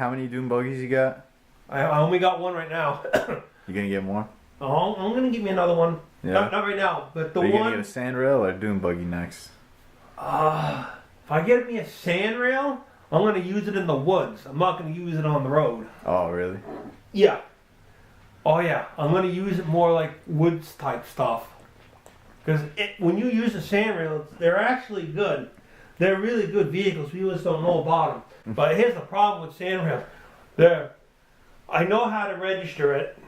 How many Dune Buggies you got? I only got one right now. You gonna get more? Oh, I'm gonna give me another one. Yeah. Not right now, but the Are you one. gonna get a sandrail or a Dune Buggy next? If I get me a sandrail, I'm gonna use it in the woods. I'm not gonna use it on the road. Oh, really? Yeah. Oh yeah, I'm gonna use it more like woods type stuff. Because when you use a sandrail, they're actually good. They're really good vehicles. People just don't know about them. But here's the problem with sandrails. I know how to register it.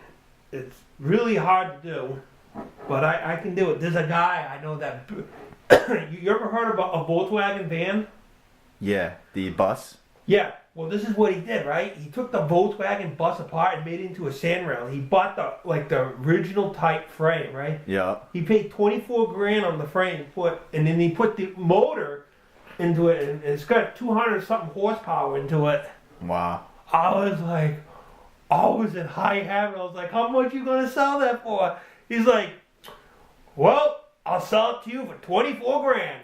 It's really hard to do, but I can do it. There's a guy I know that. You ever heard about a Volkswagen van? Yeah, the bus. Yeah. Well, this is what he did, right? He took the Volkswagen bus apart and made it into a sandrail. He bought the original type frame, right? Yeah. He paid 24 grand on the frame, and then he put the motor into it, and it's got 200 something horsepower into it. Wow. I was in high heaven. I was like, how much you gonna sell that for? He's like, well, I'll sell it to you for 24 grand.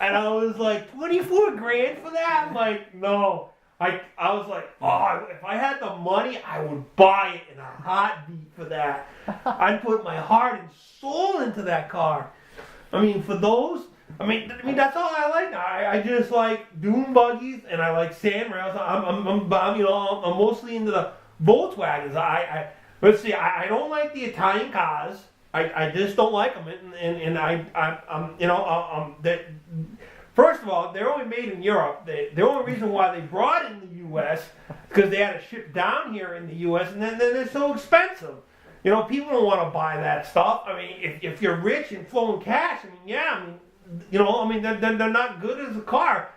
And I was like, 24 grand for that? I'm like, no. I was like, oh, if I had the money, I would buy it in a heartbeat for that. I'd put my heart and soul into that car. I mean, for those, I mean that's all I like. I just like Dune Buggies and I like sandrails. I'm mostly into the Volkswagens. Let's see. I don't like the Italian cars. I just don't like them, first of all, they're only made in Europe. The only reason why they brought in the U.S. because they had to ship down here in the U.S. and then they're so expensive. You know, people don't want to buy that stuff. I mean, if you're rich and flowing cash, they're not good as a car.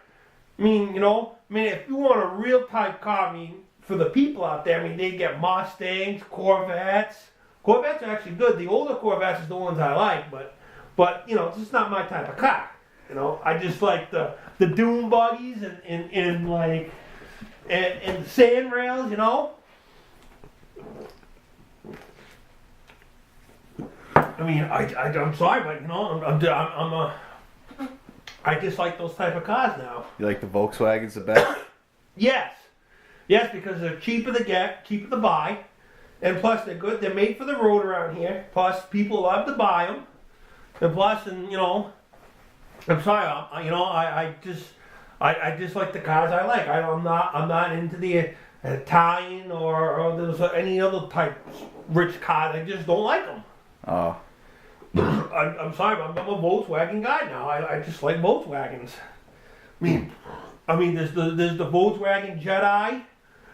If you want a real type car, for the people out there, they get Mustangs, Corvettes. Corvettes are actually good. The older Corvettes is the ones I like, but it's just not my type of car. I just like the Dune Buggies and the sandrails. I'm sorry, but I just like those type of cars now. You like the Volkswagens the best? Yes, because they're cheaper to get, cheaper to buy, and plus they're good. They're made for the road around here. Plus people love to buy them, and plus, I'm sorry, I just like the cars I like. I'm not into the Italian or there's any other type rich cars. I just don't like them. Oh. I'm sorry, but I'm a Volkswagen guy now. I just like Volkswagens. There's the Volkswagen Jedi,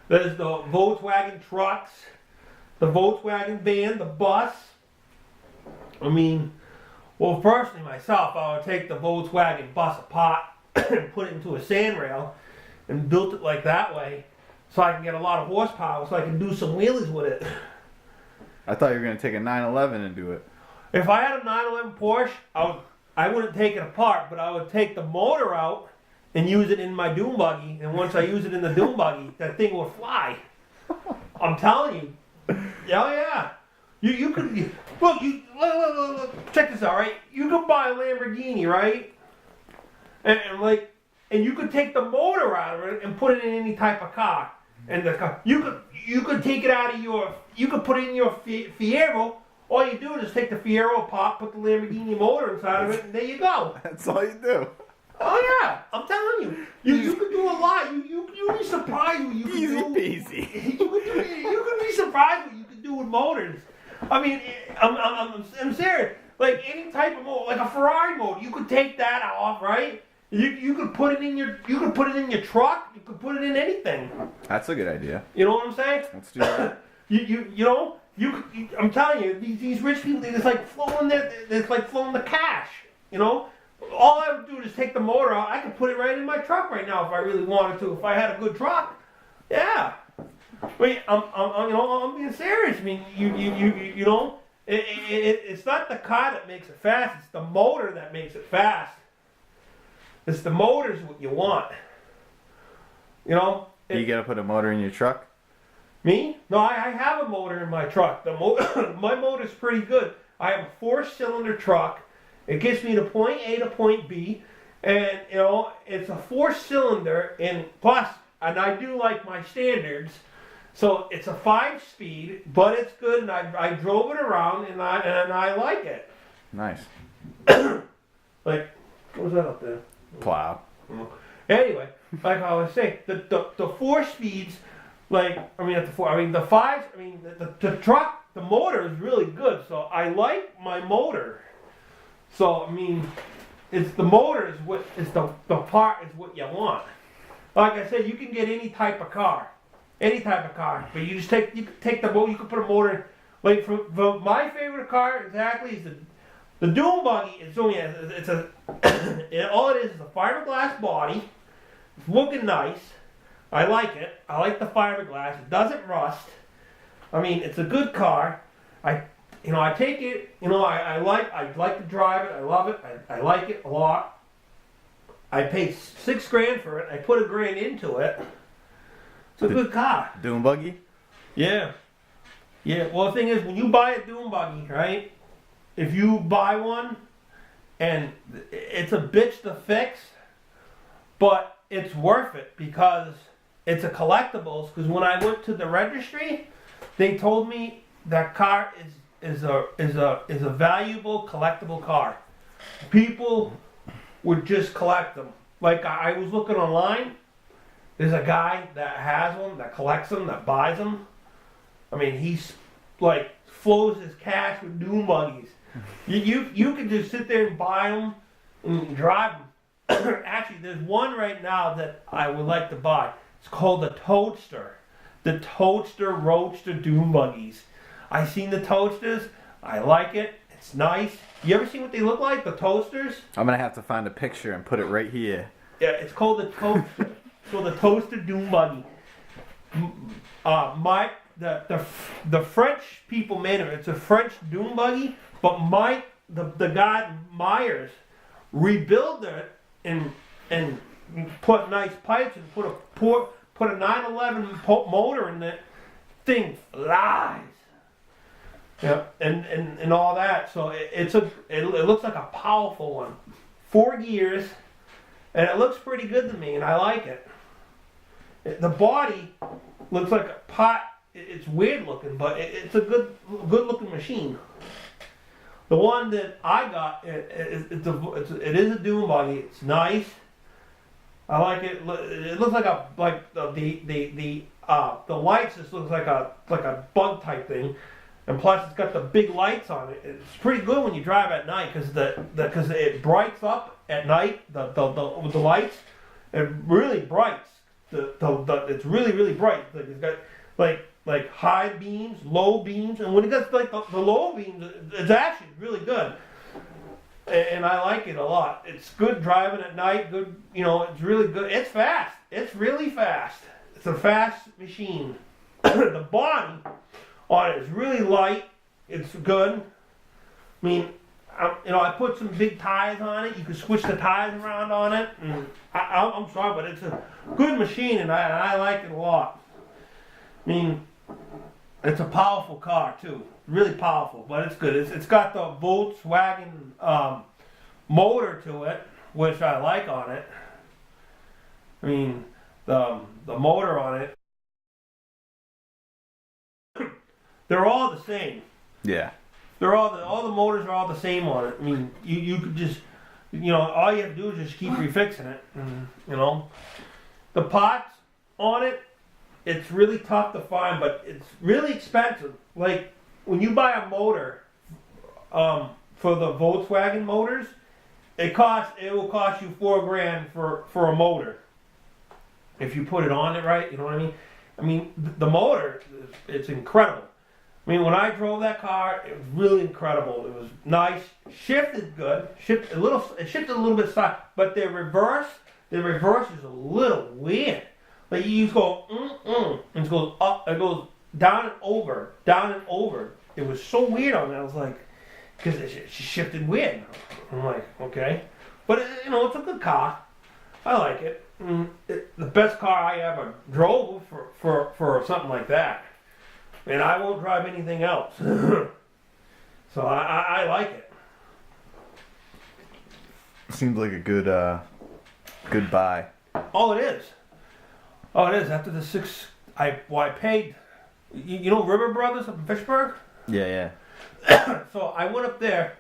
there's the Volkswagen trucks, the Volkswagen van, the bus. Well, personally, myself, I would take the Volkswagen bus apart and put it into a sandrail and built it like that way so I can get a lot of horsepower so I can do some wheelies with it. I thought you were going to take a 911 and do it. If I had a 911 Porsche, I wouldn't take it apart, but I would take the motor out and use it in my Dune Buggy. And once I use it in the Dune Buggy, that thing will fly. I'm telling you. Yeah. You could look, check this out, right? You could buy a Lamborghini, right? And you could take the motor out of it and put it in any type of car. And the car, you could take it out of you could put it in your Fiero. All you do is just take the Fiero apart, put the Lamborghini motor inside of it, and there you go. That's all you do. Oh yeah, I'm telling you, you could do a lot. You'd be surprised what you could Easy do. peasy. You could be surprised what you could do with motors. I'm serious. Like any type of motor, like a Ferrari motor, you could take that off, right? You could put it in your truck. You could put it in anything. That's a good idea. You know what I'm saying? Let's do that. I'm telling you, these rich people, it's like flowing the cash. All I would do is take the motor out. I could put it right in my truck right now if I really wanted to. If I had a good truck, yeah. I'm being serious. It's not the car that makes it fast. It's the motor that makes it fast. It's the motor's what you want. You gotta put a motor in your truck? Me? No, I have a motor in my truck. My motor's pretty good. I have a 4-cylinder truck. It gets me to point A to point B. And, it's a 4-cylinder. And plus, and I do like my standards. So it's a 5-speed, but it's good, and I drove it around, and I like it. Nice. Like, what was that up there? Plow. Anyway, like I was saying, the 4 speeds, like, the 5s, the truck, the motor is really good, so I like my motor. So, it's the motor is what is the part is what you want. Like I said, you can get any type of car, but you just take the motor, you can put a motor in. Like for my favorite car exactly is the Dune Buggy. It's only all it is a fiberglass body. It's looking nice. I like it. I like the fiberglass. It doesn't rust. It's a good car. I take it. I like to drive it. I love it. I like it a lot. I paid $6,000 for it. I put $1,000 into it. It's a good car. Dune Buggy? Yeah. Yeah. Well, the thing is, when you buy a Dune Buggy, right? If you buy one, and it's a bitch to fix, but it's worth it because it's a collectibles. Because when I went to the registry, they told me that car is a valuable collectible car. People would just collect them. Like I was looking online. There's a guy that has them, that collects them, that buys them. He's like flows his cash with Dune Buggies. You can just sit there and buy them and drive them. Actually, there's one right now that I would like to buy. It's called the Toadster. The Toadster Roadster Dune Buggies. I seen the Toadsters. I like it. It's nice. You ever seen what they look like? The Toasters? I'm going to have to find a picture and put it right here. Yeah, it's called the Toadster. So the Toaster Dune Buggy. The French people made it. It's a French Dune Buggy, but the guy Myers rebuilt it and put nice pipes and put a 911 motor in it. Thing flies. Yeah, and all that. So it looks like a powerful one. 4 gears, and it looks pretty good to me, and I like it. The body looks like a pot. It's weird looking, but it's a good looking machine. The one that I got, it is a Dune Buggy. It's nice. I like it. It looks like the lights just looks like a bug type thing, and plus it's got the big lights on it. It's pretty good when you drive at night because it brights up at night. With the lights, it really brights. It's really bright. Like it's got like high beams, low beams, and when it gets like the low beams, it's actually really good. And I like it a lot. It's good driving at night. Good, it's really good. It's fast. It's really fast. It's a fast machine. The body on it is really light. It's good. I put some big tires on it. You can switch the tires around on it. And I'm sorry, but it's a good machine, and I like it a lot. It's a powerful car too. Really powerful, but it's good. It's got the Volkswagen motor to it, which I like on it. The motor on it. They're all the same. Yeah. They're all the motors are all the same on it. You could just, all you have to do is just keep refixing it. The pots on it, it's really tough to find, but it's really expensive. Like when you buy a motor, for the Volkswagen motors, it will cost you $4,000 for a motor. If you put it on it right, you know what I mean? The motor, it's incredible. When I drove that car, it was really incredible. It was nice, shifted good, it shifted a little bit side, but the reverse is a little weird. Like you just go, and it goes up, it goes down and over. It was so weird on that. I was like, because it shifted weird. I'm like, okay. But, it's a good car. I like it. The best car I ever drove for something like that. And I won't drive anything else. So I like it. Seems like a good buy. Oh, it is. Oh, it is. After the 6, I paid. You know River Brothers up in Fitchburg? Yeah. So I went up there,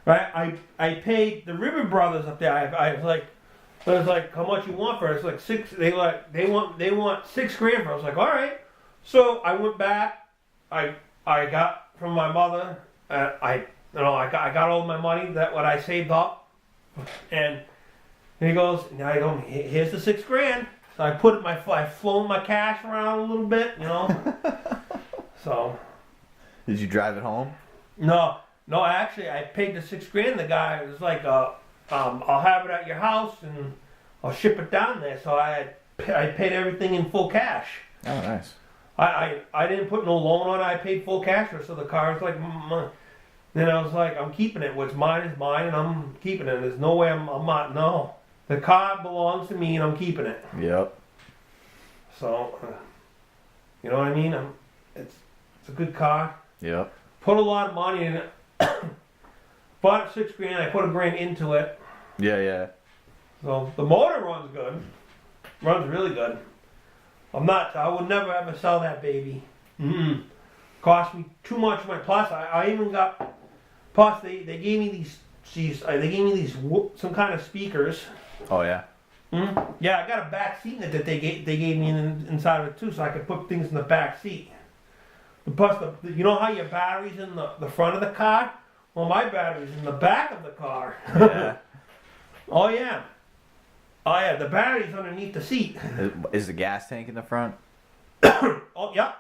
right? I paid the River Brothers up there. I was like, how much you want for it? It's like 6. They want $6 grand for it. I was like, all right. So I went back. I got from my mother. I got all my money that what I saved up, and he goes, now here's the $6 grand. So I flown my cash around a little bit, So. Did you drive it home? No. Actually, I paid the $6 grand. The guy was like, I'll have it at your house and I'll ship it down there. So I paid everything in full cash. Oh, nice. I didn't put no loan on it. I paid full cash for it. So the car was like, then I was like, I'm keeping it. What's mine is mine, and I'm keeping it. There's no way I'm not. No, the car belongs to me, and I'm keeping it. Yep. So, you know what I mean? It's a good car. Yep. Put a lot of money in it. Bought it $6 grand. I put $1 grand into it. Yeah. So the motor runs good. Runs really good. I would never ever sell that baby. Cost me too much money. Plus, I even got. Plus, they gave me these. They gave me these some kind of speakers. Oh yeah. Yeah, I got a back seat in it that they gave me inside of it too, so I could put things in the back seat. Plus, you know how your battery's in the front of the car? Well, my battery's in the back of the car. Yeah. Oh yeah. The battery's underneath the seat. Is the gas tank in the front? Oh yeah.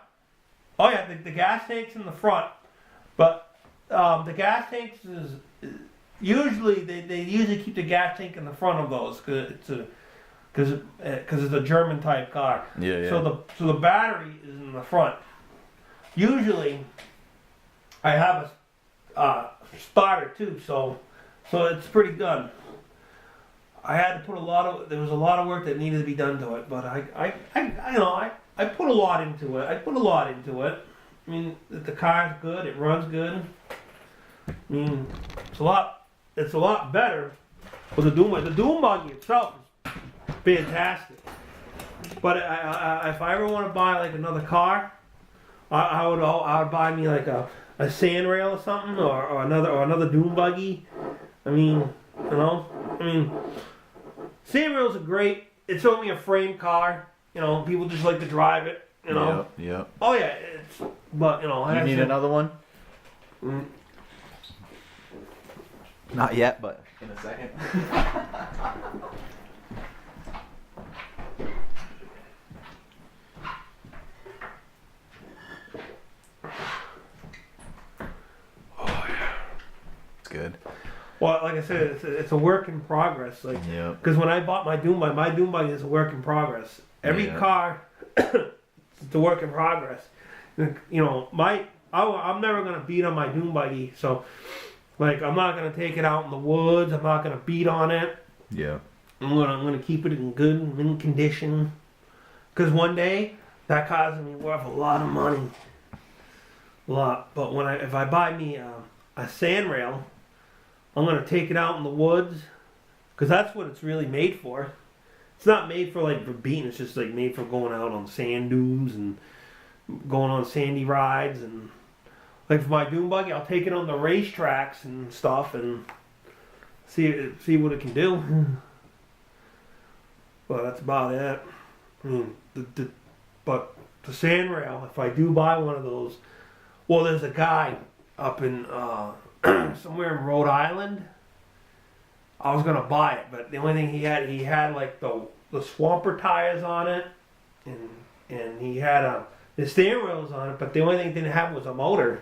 The gas tank's in the front, but the gas tanks is usually they usually keep the gas tank in the front of those because it's a German type car. Yeah. So the battery is in the front. Usually, I have a starter too, so it's pretty good. I had to put there was a lot of work that needed to be done to it, but I put a lot into it. I mean, the car's good, it runs good. I mean, it's a lot better for the Dune Buggy. The Dune Buggy itself is fantastic. But if I ever want to buy like another car, I would buy me like a Sandrail or something, or another Dune Buggy. I mean, Sandrails are great. It's only a frame car. People just like to drive it. Yep. Oh yeah, but You need another one? Not yet, but in a second. Good. Well, like I said, it's a work in progress. Like, because when I bought my Dune Buggy is a work in progress. Every car, it's a work in progress. I'm never gonna beat on my Dune Buggy. So, like, I'm not gonna take it out in the woods. I'm not gonna beat on it. Yeah. I'm gonna keep it in good condition. Because one day that car's gonna be worth a lot of money. A lot. But if I buy me a Sandrail, I'm going to take it out in the woods, because that's what it's really made for. It's not made for beating, it's just like made for going out on sand dunes and going on sandy rides. And like for my Dune Buggy, I'll take it on the racetracks and stuff and see what it can do. Well, that's about it. I mean, but the Sandrail, if I do buy one of those, well, there's a guy up in somewhere in Rhode Island. I was gonna buy it, but the only thing he had like the swamper tires on it, and he had the steering wheels on it, but the only thing he didn't have was a motor.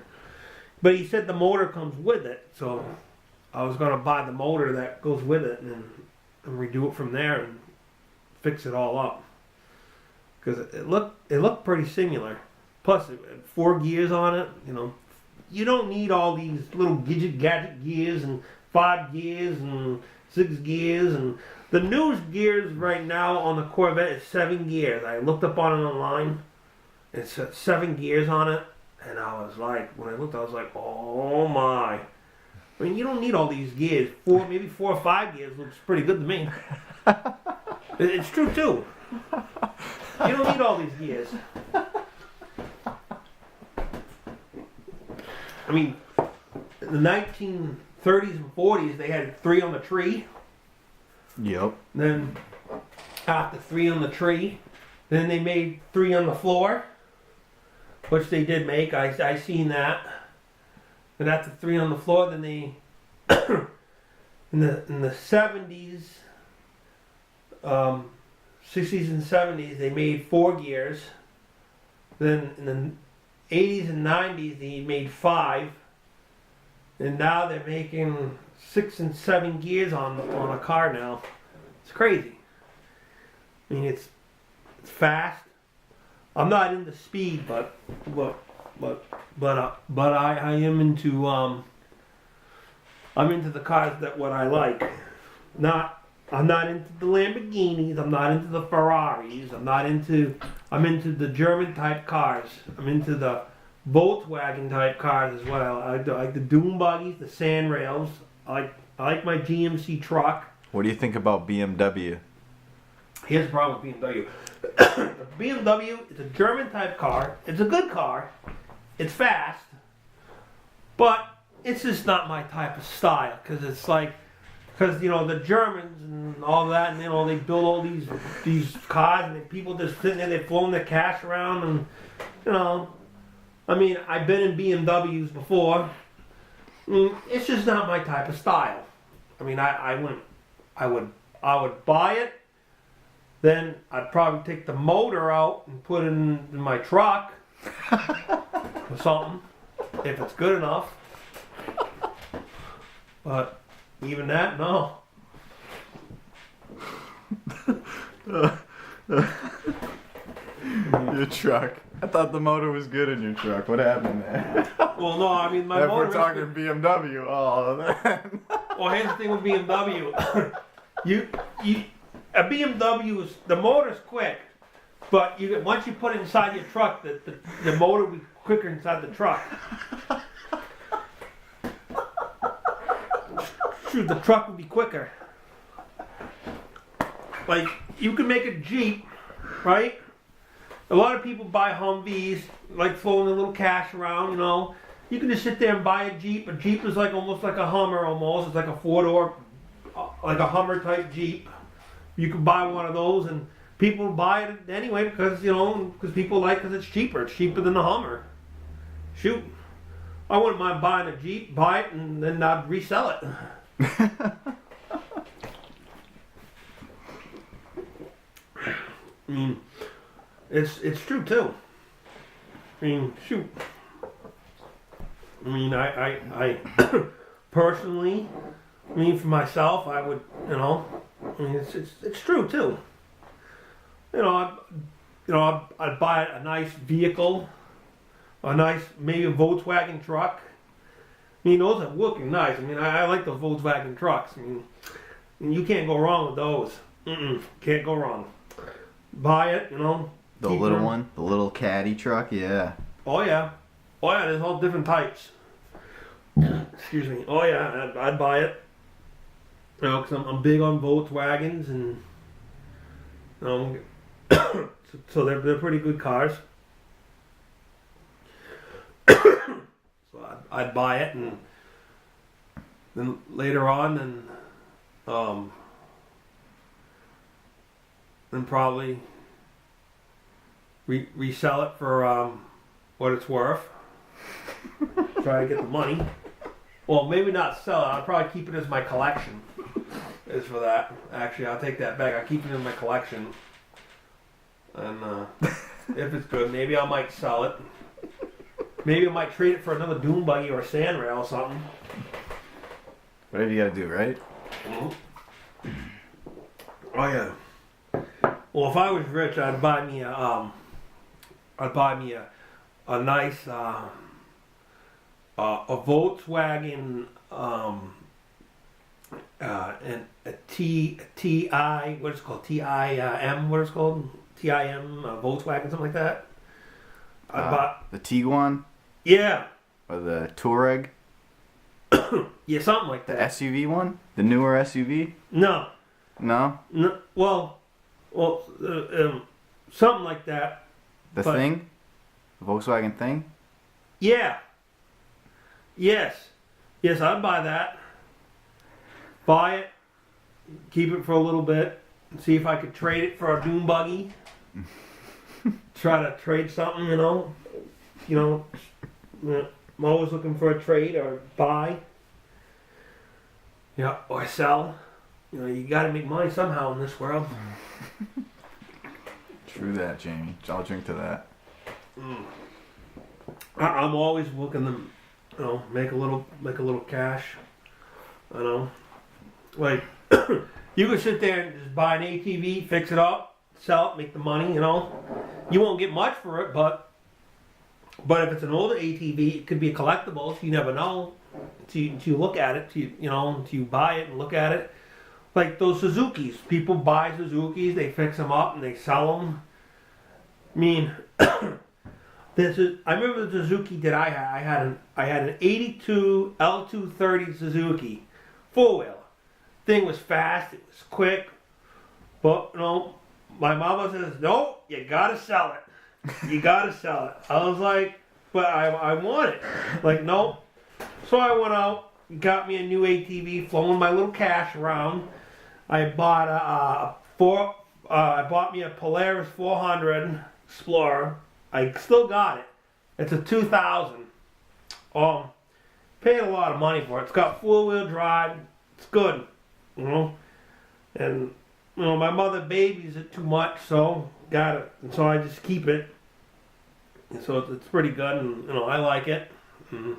But he said the motor comes with it, so I was gonna buy the motor that goes with it and redo it from there and fix it all up, because it looked pretty similar. Plus, it had 4 gears on it. You don't need all these little gadget gears and 5 gears and 6 gears. And the newest gears right now on the Corvette is 7 gears. I looked up on it online. It's 7 gears on it. And I was like, when I looked, I was like, oh my. I mean, you don't need all these gears. Maybe 4 or 5 gears looks pretty good to me. It's true too. You don't need all these gears. I mean, in the 1930s and 40s, they had 3 on the tree. Yep. Then after 3 on the tree, then they made 3 on the floor, which they did make. I seen that. And after 3 on the floor, then they in the 70s, 60s and 70s, they made 4 gears. Then in the 80s and 90s, they made 5. And now they're making 6 and 7 gears on a car now. It's crazy. I mean, it's fast. I'm not into speed, but I am into I'm into the cars that what I like. I'm not into the Lamborghinis. I'm not into the Ferraris. I'm into the German type cars. I'm into the Volkswagen type cars is what I like. I like the Dune Buggies, the sand rails. I like my GMC truck. What do you think about BMW? Here's the problem with BMW. The BMW is a German type car. It's a good car. It's fast. But it's just not my type of style. Because it's like, you know, the Germans and all that, and you know, they build all these cars, and people just sitting there, they're flowing their cash around, and you know, I mean, I've been in BMWs before. I mean, it's just not my type of style. I mean, I would buy it, then I'd probably take the motor out and put it in my truck or something, if it's good enough. But even that, no. Your truck. I thought the motor was good in your truck. What happened there? Well, no, I mean, my if motor we're talking BMW, then. Well, here's the thing with BMW. A BMW is, the motor's quick, but once you put it inside your truck, the motor will be quicker inside the truck. True, the truck will be quicker. Like, you can make a Jeep, right? A lot of people buy Humvees, like throwing a little cash around, you know. You can just sit there and buy a Jeep. A Jeep is like almost like a Hummer almost. It's like a 4-door, like a Hummer type Jeep. You can buy one of those, and people buy it anyway because, you know, because people like it because it's cheaper. It's cheaper than the Hummer. Shoot. I wouldn't mind buying a Jeep, buy it, and then I'd resell it. I mean, it's true too. I mean, shoot. I mean, I personally, I mean, for myself, I would, you know, I mean, it's true too. You know, I'd buy a nice vehicle, maybe a Volkswagen truck. I mean, those are looking nice. I mean, I like those Volkswagen trucks. I mean, you can't go wrong with those. Can't go wrong. Buy it, you know. The little one, the little caddy truck, yeah. Oh yeah, there's all different types. Excuse me. Oh yeah, I'd buy it. You know, because I'm big on Volkswagens, and you know, so they're pretty good cars. So I'd buy it, and then later on, then probably resell it for what it's worth. Try to get the money. Well, maybe not sell it. I'll probably keep it as my collection. Is for that. Actually, I'll take that back. I'll keep it in my collection. And if it's good, maybe I might sell it. Maybe I might trade it for another Dune Buggy or a sand rail or something. Whatever you gotta do, right? Mm-hmm. Oh yeah. Well, if I was rich, I'd buy me a nice a Volkswagen and a TI, what is it called? TIM, what is it called? TIM Volkswagen, something like that. The Tiguan? Yeah. Or the Touareg? Yeah, something like The that. SUV one? The newer SUV? No. No? No. Well, Well, something like that. The But- thing? The Volkswagen thing? Yeah. Yes. Yes, I'd buy that. Buy it, keep it for a little bit, and see if I could trade it for a Dune Buggy. Try to trade something, you know. I'm always looking for a trade or buy. Yeah, or sell. You got to make money somehow in this world. True that, Jamie. I'll drink to that. I'm always looking to, make a little cash. Like you could sit there and just buy an ATV, fix it up, sell it, make the money. You won't get much for it, but if it's an older ATV, it could be a collectible. So you never know until you look at it. Until you buy it and look at it. Like those Suzukis, people buy Suzukis, they fix them up and they sell them. I mean, I remember the Suzuki that I had. I had an '82 L230 Suzuki, 4-wheel. Thing was fast, it was quick, but my mama says, no, you gotta sell it. You gotta sell it. I was like, but I want it. Like, no. So I went out, got me a new ATV, flowing my little cash around. I bought I bought me a Polaris 400 Explorer. I still got it. It's a 2000. Paid a lot of money for it. It's got 4-wheel drive. It's good. And my mother babies it too much, so got it. And so I just keep it. And so it's pretty good, and I like it. And,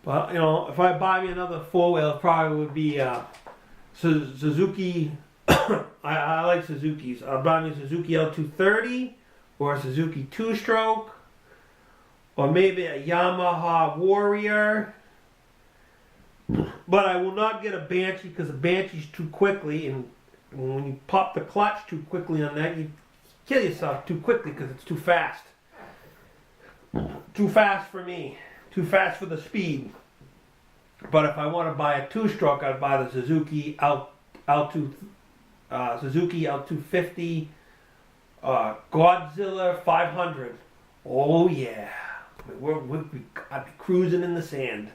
but if I buy me another 4-wheel, it probably would be Suzuki. I like Suzukis. I'll buy me a Suzuki L230 or a Suzuki 2-stroke, or maybe a Yamaha Warrior. But I will not get a Banshee because the Banshee's too quickly, and when you pop the clutch too quickly on that, you kill yourself too quickly because it's too fast. Too fast for me. Too fast for the speed. But if I want to buy a 2-stroke, I'd buy the Suzuki Suzuki L250 Godzilla 500. Oh yeah, I'd be cruising in the sand.